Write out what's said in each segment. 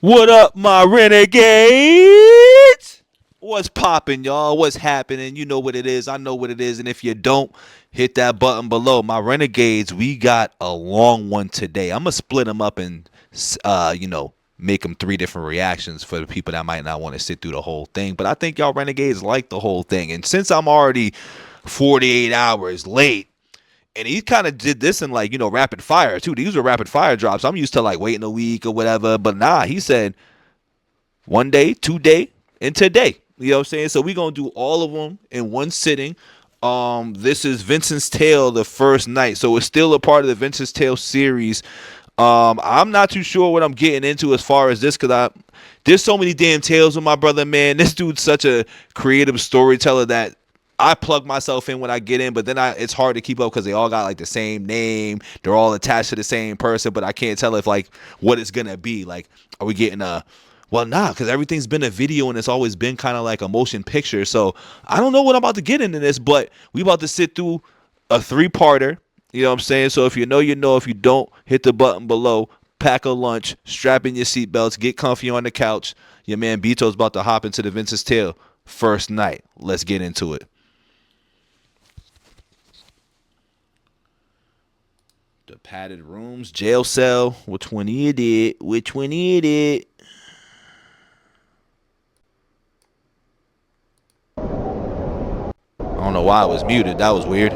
What up, my renegades? What's poppin', y'all? What's happening? You know what it is. I know what it is. And if you don't, hit that button below. My renegades, we got a long one today. I'm going to split them up and, make them 3 different reactions for the people that might not want to sit through the whole thing. But I think y'all renegades like the whole thing. And since I'm already 48 hours late, and he kind of did this in rapid fire too. These were rapid fire drops. I'm used to waiting a week or whatever. But nah, he said 1 day, 2 day, and today. You know what I'm saying? So we're going to do all of them in one sitting. This is Vincent's Tale the first night. So it's still a part of the Vincent's Tale series. I'm not too sure what I'm getting into as far as this because there's so many damn tales with my brother, man. This dude's such a creative storyteller that I plug myself in when I get in, but then it's hard to keep up because they all got the same name. They're all attached to the same person, but I can't tell if what it's gonna be. Are we getting because everything's been a video and it's always been kind of like a motion picture. So I don't know what I'm about to get into this, but we about to sit through a 3-parter. You know what I'm saying? So if you know, you know. If you don't, hit the button below. Pack a lunch, strap in your seatbelts, get comfy on the couch. Your man BITO'S about to hop into the Vincent's Tale first night. Let's get into it. The padded rooms, jail cell. Which one is it? Which one is it? I don't know why it was muted. That was weird.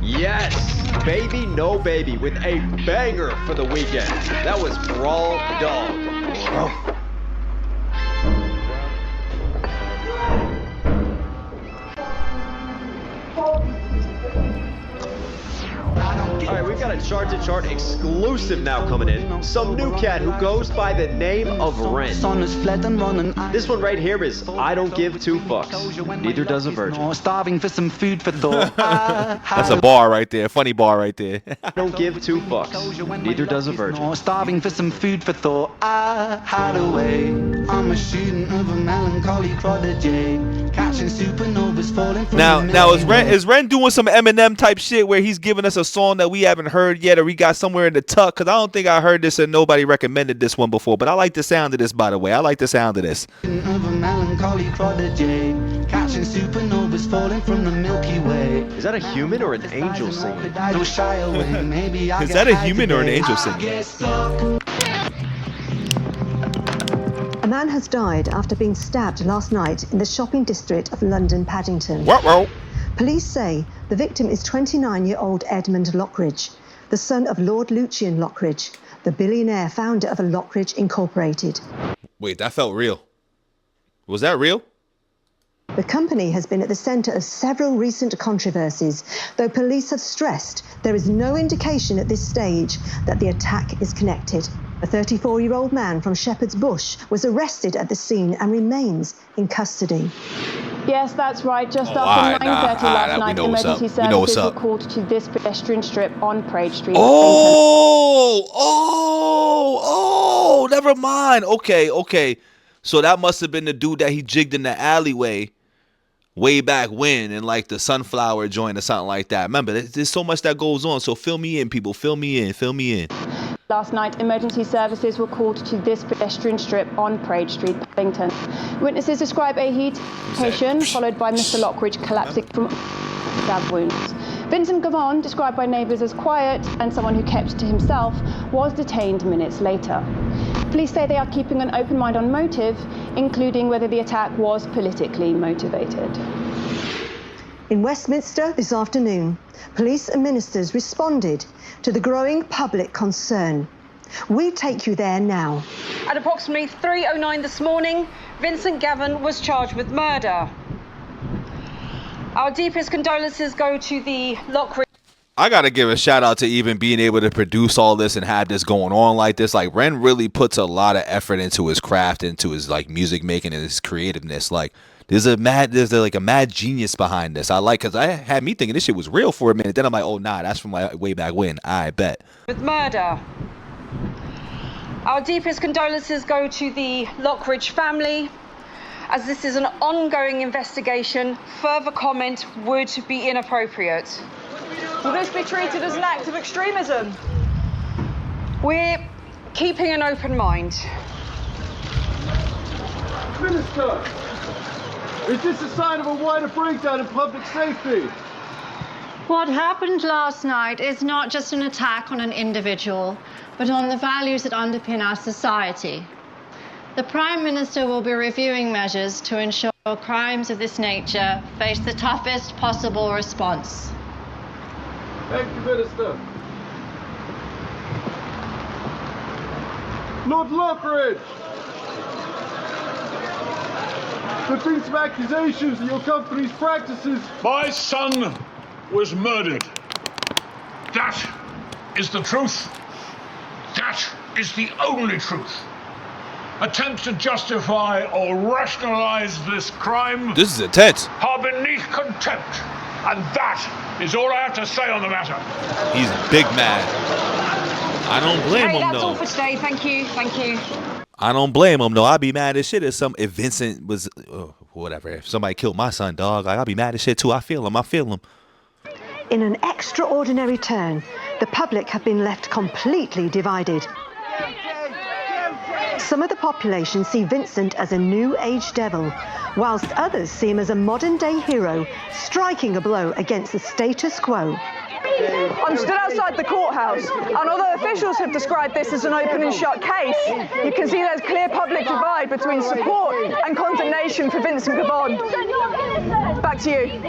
Yes, baby, no baby, with a banger for the weekend. That was Brawl Dog. Alright, we've got a chart-to-chart exclusive now coming in. Some new cat who goes by the name of Ren. This one right here is I don't give 2 fucks. Neither does a virgin. Starving for some food for thought. That's a bar right there. Funny bar right there. I don't give 2 fucks. Neither does a virgin. Starving for some food for thought. I hide away. I'm a student of a melancholy prodigy. Catching supernovas falling from Now is Ren doing some Eminem type shit where he's giving us a song that we haven't heard yet or we got somewhere in the tuck? Because I don't think I heard this and nobody recommended this one before. But I like the sound of this, by the way. I like the sound of this. Of a melancholy prodigy. Catching supernovas falling from the Milky Way. Is that a human or an angel singing? Is that a human or an angel singing? A man has died after being stabbed last night in the shopping district of London Paddington. What? Police say the victim is 29-year-old Edmund Lockridge, the son of Lord Lucian Lockridge, the billionaire founder of Lockridge Incorporated. Wait, that felt real. Was that real? The company has been at the centre of several recent controversies, though police have stressed there is no indication at this stage that the attack is connected. A 34-year-old man from Shepherd's Bush was arrested at the scene and remains in custody. Yes, that's right. Just after 9:30 last night, emergency services were called to this pedestrian strip on Parade Street. Oh, never mind. Okay. So that must have been the dude that he jigged in the alleyway way back when in the sunflower joint or something like that. Remember, there's so much that goes on. So fill me in, people. Fill me in. Last night, emergency services were called to this pedestrian strip on Parade Street, Paddington. Witnesses describe a heat patient followed by Mr. Lockridge collapsing from stab wounds. Vincent Gavon, described by neighbours as quiet and someone who kept to himself, was detained minutes later. Police say they are keeping an open mind on motive, including whether the attack was politically motivated. In Westminster this afternoon, police and ministers responded to the growing public concern. We take you there now. At approximately 3:09 this morning, Vincent Gavon was charged with murder. Our deepest condolences go to the Lockridge. I gotta give a shout out to even being able to produce all this and have this going on like this. Like Ren really puts a lot of effort into his craft, into his like music making and his creativeness. Like there's like a mad genius behind this. I like, cause I had me thinking this shit was real for a minute. Then I'm like, oh nah, that's from like way back when. I bet. With murder. Our deepest condolences go to the Lockridge family. As this is an ongoing investigation, further comment would be inappropriate. Will this be treated as an act of extremism? We're keeping an open mind. Minister, is this a sign of a wider breakdown in public safety? What happened last night is not just an attack on an individual, but on the values that underpin our society. The Prime Minister will be reviewing measures to ensure crimes of this nature face the toughest possible response. Thank you, Minister. Lord Lockridge! There have been some accusations that your company's practices... My son was murdered. That is the truth. That is the only truth. Attempts to justify or rationalize this crime... This is intense. ...are beneath contempt. And that is all I have to say on the matter. He's big mad. I don't blame him, That's though. all for today. Thank you. Thank you. I don't blame him, though. I'd be mad as shit if Vincent was... whatever. If somebody killed my son, dog, like, I'd be mad as shit, too. I feel him. In an extraordinary turn, the public have been left completely divided. Some of the population see Vincent as a new age devil, whilst others see him as a modern-day hero, striking a blow against the status quo. I'm stood outside the courthouse, and although officials have described this as an open and shut case, you can see there's clear public divide between support and condemnation for Vincent Gavon. Back to you.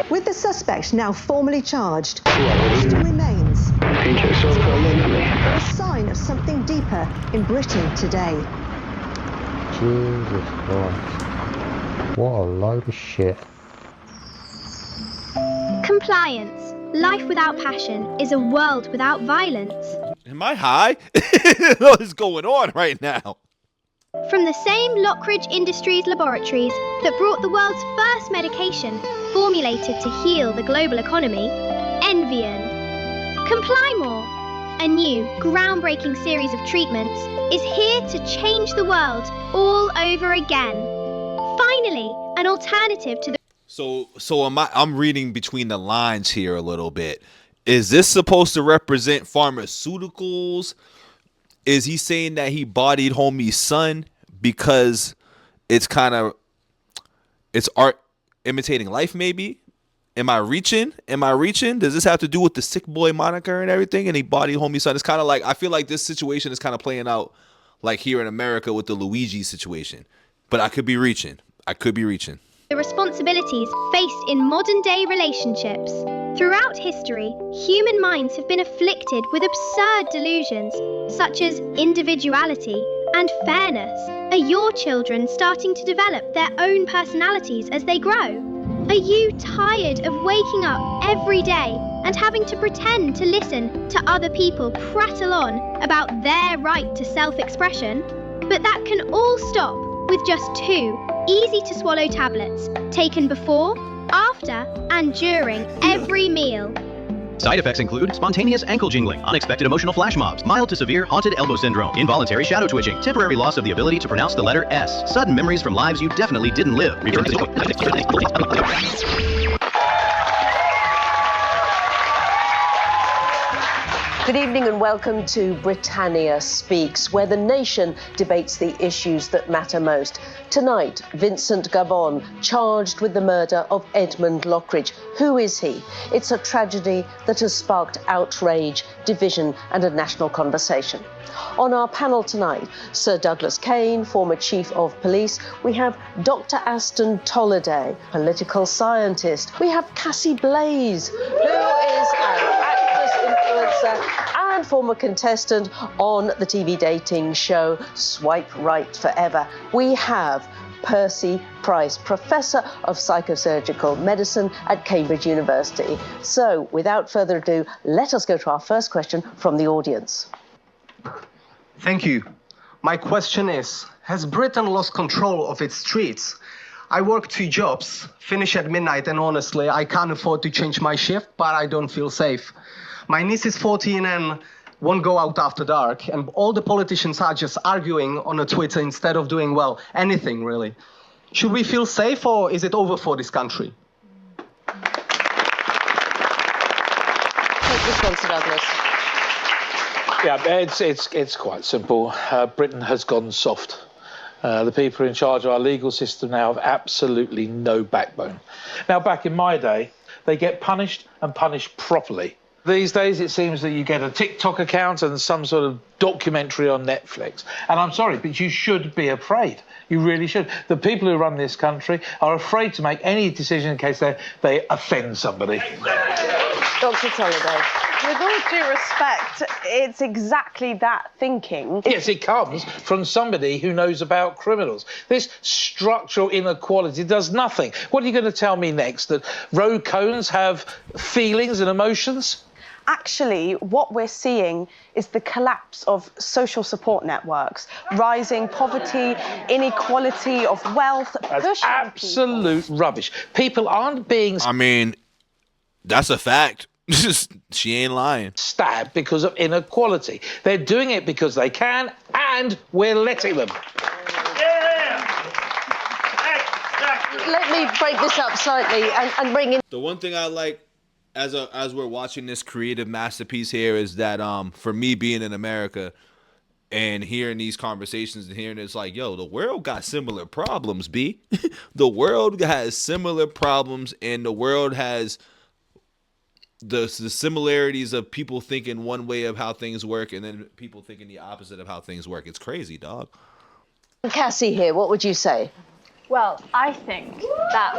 With the suspect now formally charged, the question remains: a sign of something deeper in Britain today. Jesus Christ. What a load of shit. Compliance. Life without passion is a world without violence. Am I high? What is going on right now? From the same Lockridge Industries laboratories that brought the world's first medication formulated to heal the global economy, Envian. Comply More, a new, groundbreaking series of treatments, is here to change the world all over again. Finally, an alternative to the... So I'm reading between the lines here a little bit. Is this supposed to represent pharmaceuticals? Is he saying that he bodied homie's son because it's art imitating life, maybe? Am I reaching? Does this have to do with the sick boy moniker and everything? And he bodied homie's son. It's kind of like, I feel like this situation is kind of playing out like here in America with the Luigi situation. But I could be reaching. The responsibilities faced in modern-day relationships. Throughout history, human minds have been afflicted with absurd delusions, such as individuality and fairness. Are your children starting to develop their own personalities as they grow? Are you tired of waking up every day and having to pretend to listen to other people prattle on about their right to self-expression? But that can all stop with just 2 easy-to-swallow tablets taken before, after, and during every meal. Side effects include spontaneous ankle jingling, unexpected emotional flash mobs, mild to severe haunted elbow syndrome, involuntary shadow twitching, temporary loss of the ability to pronounce the letter S, sudden memories from lives you definitely didn't live. Good evening and welcome to Britannia Speaks, where the nation debates the issues that matter most. Tonight, Vincent Gavon, charged with the murder of Edmund Lockridge. Who is he? It's a tragedy that has sparked outrage, division and a national conversation. On our panel tonight, Sir Douglas Kane, former Chief of Police. We have Dr. Aston Tolliday, political scientist. We have Cassie Blaze, who is an actress, influencer and former contestant on the TV dating show Swipe Right Forever. We have Percy Price, Professor of Psychosurgical Medicine at Cambridge University. So, without further ado, let us go to our first question from the audience. Thank you. My question is, has Britain lost control of its streets? I work 2 jobs, finish at midnight, and honestly, I can't afford to change my shift, but I don't feel safe. My niece is 14 and won't go out after dark, and all the politicians are just arguing on a Twitter instead of doing, well, anything really. Should we feel safe, or is it over for this country? Take this one, Sir Douglas. Yeah, it's quite simple. Britain has gone soft. The people in charge of our legal system now have absolutely no backbone. Now, back in my day, they get punished and punished properly. These days, it seems that you get a TikTok account and some sort of documentary on Netflix. And I'm sorry, but you should be afraid. You really should. The people who run this country are afraid to make any decision in case they offend somebody. Dr. Tolliday. With all due respect, it's exactly that thinking. Yes, it comes from somebody who knows about criminals. This structural inequality does nothing. What are you going to tell me next? That road cones have feelings and emotions? Actually, what we're seeing is the collapse of social support networks, rising poverty, inequality of wealth. That's absolute rubbish. People aren't being... I mean, that's a fact. She ain't lying. Stabbed because of inequality. They're doing it because they can, and we're letting them. Let me break this up slightly and bring in... The one thing I like as we're watching this creative masterpiece here is that for me being in America and hearing these conversations and hearing it's like, yo, the world got similar problems, B. The world has similar problems, and the world has the similarities of people thinking one way of how things work and then people thinking the opposite of how things work. It's crazy, dog. Cassie here, what would you say? Well, I think that...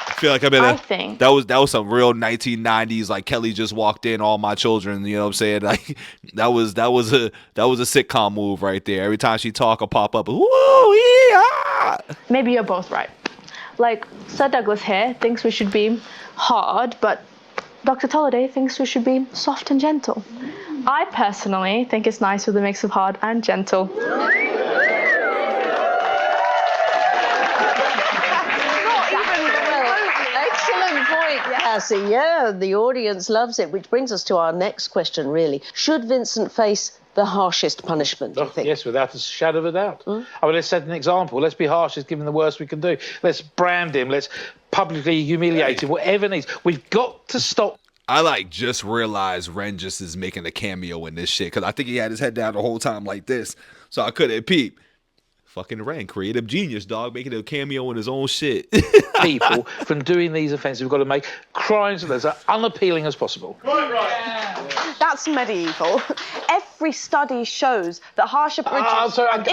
I feel like that was some real 1990s, like Kelly just walked in, all my children, you know what I'm saying? Like that was a sitcom move right there. Every time she talk or pop up, woo, yeah. Maybe you're both right. Like, Sir Douglas here thinks we should be hard, but Dr. Tolliday thinks we should be soft and gentle. I personally think it's nice with a mix of hard and gentle. Excellent point, Cassie. Yeah, the audience loves it, which brings us to our next question, really. Should Vincent face the harshest punishment, do you think? Yes, without a shadow of a doubt. I mean, let's set an example. Let's be harsh. Let's give him the worst we can do. Let's brand him. Let's publicly humiliate him, whatever it needs. We've got to stop. I just realized Ren just is making a cameo in this shit because I think he had his head down the whole time like this, so I couldn't peep. Fucking Ren, creative genius, dog, making a cameo in his own shit. People from doing these offences, we've got to make crimes as unappealing as possible. Right. That's medieval. Every study shows that harsher punishment... I'm sorry, I'm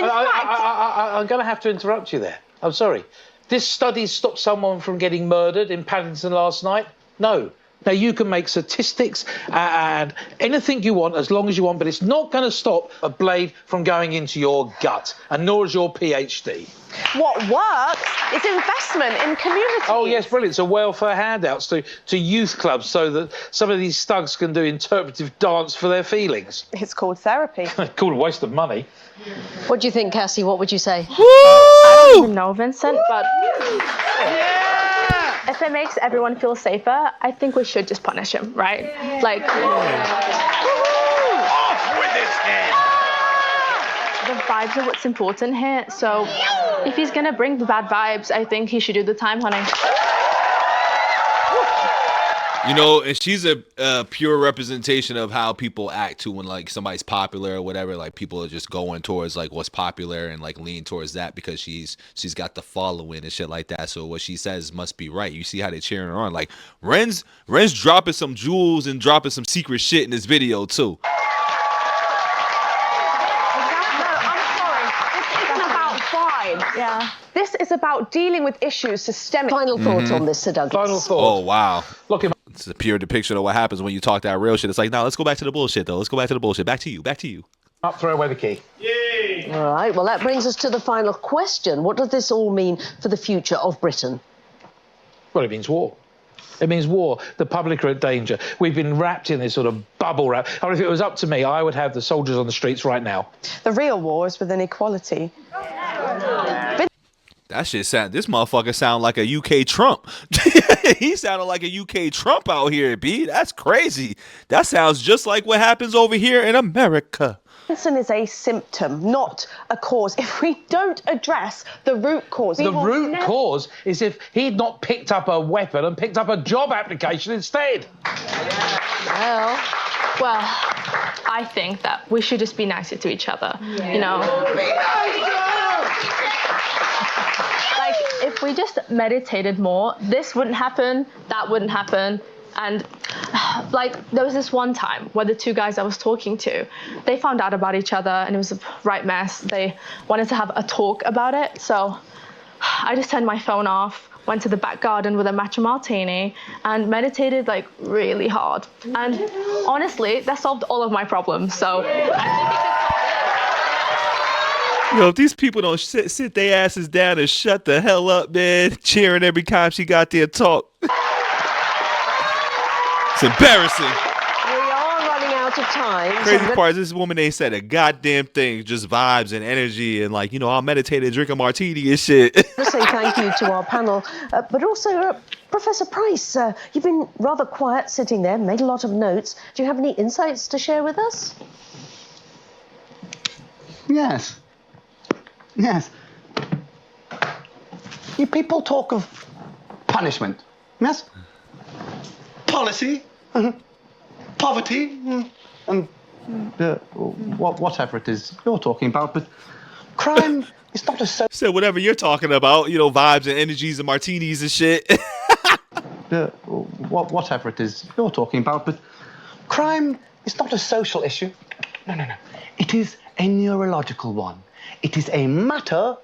going to have to interrupt you there. I'm sorry. This study stopped someone from getting murdered in Paddington last night? No. Now, you can make statistics and anything you want as long as you want, but it's not going to stop a blade from going into your gut, and nor is your PhD. What works is investment in community. Oh, yes, brilliant. So welfare handouts to youth clubs so that some of these thugs can do interpretive dance for their feelings. It's called therapy. Called a waste of money. What do you think, Cassie? What would you say? I don't even know, Vincent, but... If it makes everyone feel safer, I think we should just punish him, right? Yeah. Like... Off with his head! The vibes are what's important here, so if he's gonna bring the bad vibes, I think he should do the time, honey. You know, and she's a pure representation of how people act too when like somebody's popular or whatever. Like people are just going towards like what's popular and like lean towards that because she's got the following and shit like that. So what she says must be right. You see how they cheering her on. Like Ren's dropping some jewels and dropping some secret shit in this video too. Yeah. This is about dealing with issues systemic. Final thoughts on this, Sir Douglas. Final thoughts. Oh, wow. Look, it's a pure depiction of what happens when you talk that real shit. It's like, no, let's go back to the bullshit, though. Let's go back to the bullshit. Back to you. Up, throw away the key. All right, well, that brings us to the final question. What does this all mean for the future of Britain? Well, it means war. It means war. The public are at danger. We've been wrapped in this sort of bubble wrap. I mean, if it was up to me, I would have the soldiers on the streets right now. The real war is with inequality. That shit sound. This motherfucker sound like a UK Trump. He sounded like a UK Trump out here, B. That's crazy. That sounds just like what happens over here in America. Vincent is a symptom, not a cause. If we don't address the root cause... The root cause is if he'd not picked up a weapon and picked up a job application instead. Well, I think that we should just be nicer to each other, you know. Like, if we just meditated more, this wouldn't happen, that wouldn't happen. And, like, there was this one time where the two guys I was talking to, they found out about each other and it was a right mess. They wanted to have a talk about it. So I just turned my phone off, went to the back garden with a matcha martini and meditated, like, really hard. And honestly, that solved all of my problems. So Yo, if these people don't sit their asses down and shut the hell up, man, cheering every time she got there talk. It's embarrassing. We are running out of time. Crazy part is this woman ain't said a goddamn thing, just vibes and energy and, like, you know, I'll meditate and drink a martini and shit. I say thank you to our panel, but also Professor Price. You've been rather quiet sitting there, made a lot of notes. Do you have any insights to share with us? Yes. Yes. You people talk of punishment. Yes? Policy. Poverty. And whatever it is you're talking about. But crime is not a Said whatever you're talking about, you know, vibes and energies and martinis and shit. whatever it is you're talking about. But crime is not a social issue. No. It is a neurological one. It is a matter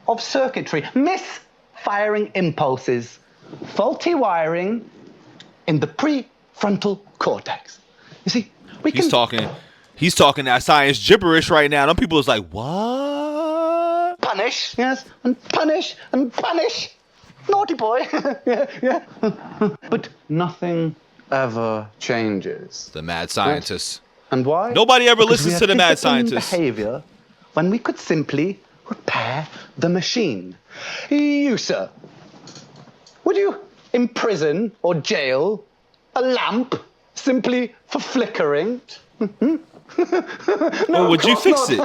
of circuitry, misfiring impulses, faulty wiring in the prefrontal cortex. You see, He's talking that science gibberish right now. Them people is like, what? Punish, yes, and punish and punish. Naughty boy. yeah. But nothing ever changes. The mad scientist. And why? Nobody ever Because listens to the mad scientist. Behavior when we could simply repair the machine. You, sir, would you imprison or jail a lamp simply for flickering? Or would you fix it?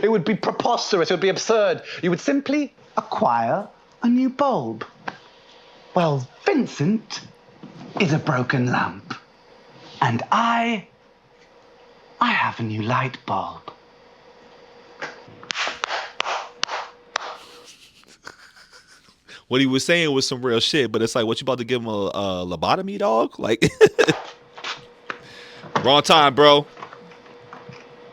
It would be preposterous. It would be absurd. You would simply acquire a new bulb. Well, Vincent is a broken lamp. And I have a new light bulb. What he was saying was some real shit, but it's like, what, you about to give him a lobotomy, dog? Like, wrong time, bro.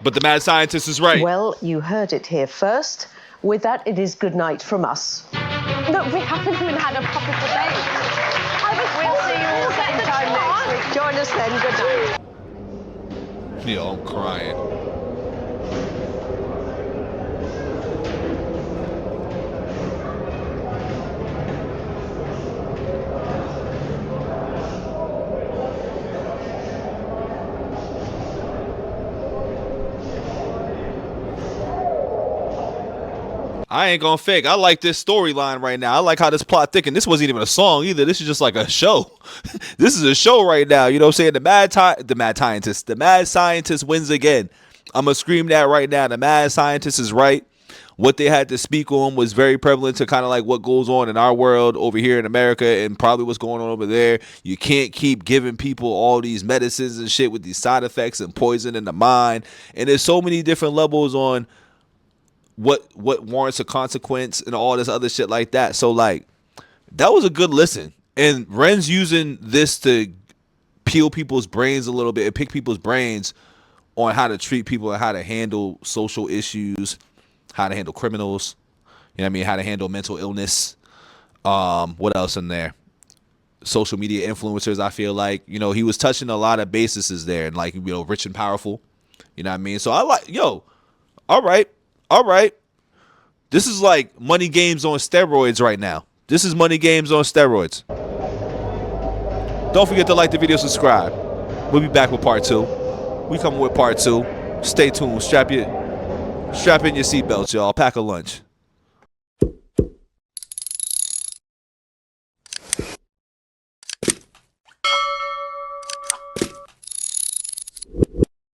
But the mad scientist is right. Well, you heard it here first. With that, it is good night from us. No, we haven't even had a proper debate. We'll see you all same time next week. Join us then. Good night. Yo, I'm crying. I ain't gonna fake. I like this storyline right now. I like how this plot thick, and this wasn't even a song either. This is just like a show. This is a show right now. You know what I'm saying? The mad scientist wins again. I'm gonna scream that right now. The mad scientist is right. What they had to speak on was very prevalent to kind of like what goes on in our world over here in America and probably what's going on over there. You can't keep giving people all these medicines and shit with these side effects and poison in the mind. And there's so many different levels on what warrants a consequence and all this other shit like that. So like, that was a good listen. And Ren's using this to peel people's brains a little bit and pick people's brains on how to treat people and how to handle social issues, how to handle criminals, you know what I mean, how to handle mental illness. What else in there? Social media influencers, I feel like, you know, he was touching a lot of bases there, and like, you know, rich and powerful. You know what I mean? So I like, yo, all right. This is like money games on steroids right now. This is money games on steroids. Don't forget to like the video, subscribe. We'll be back with part 2. We coming with part 2. Stay tuned. Strap in your seatbelts, y'all. Pack a lunch.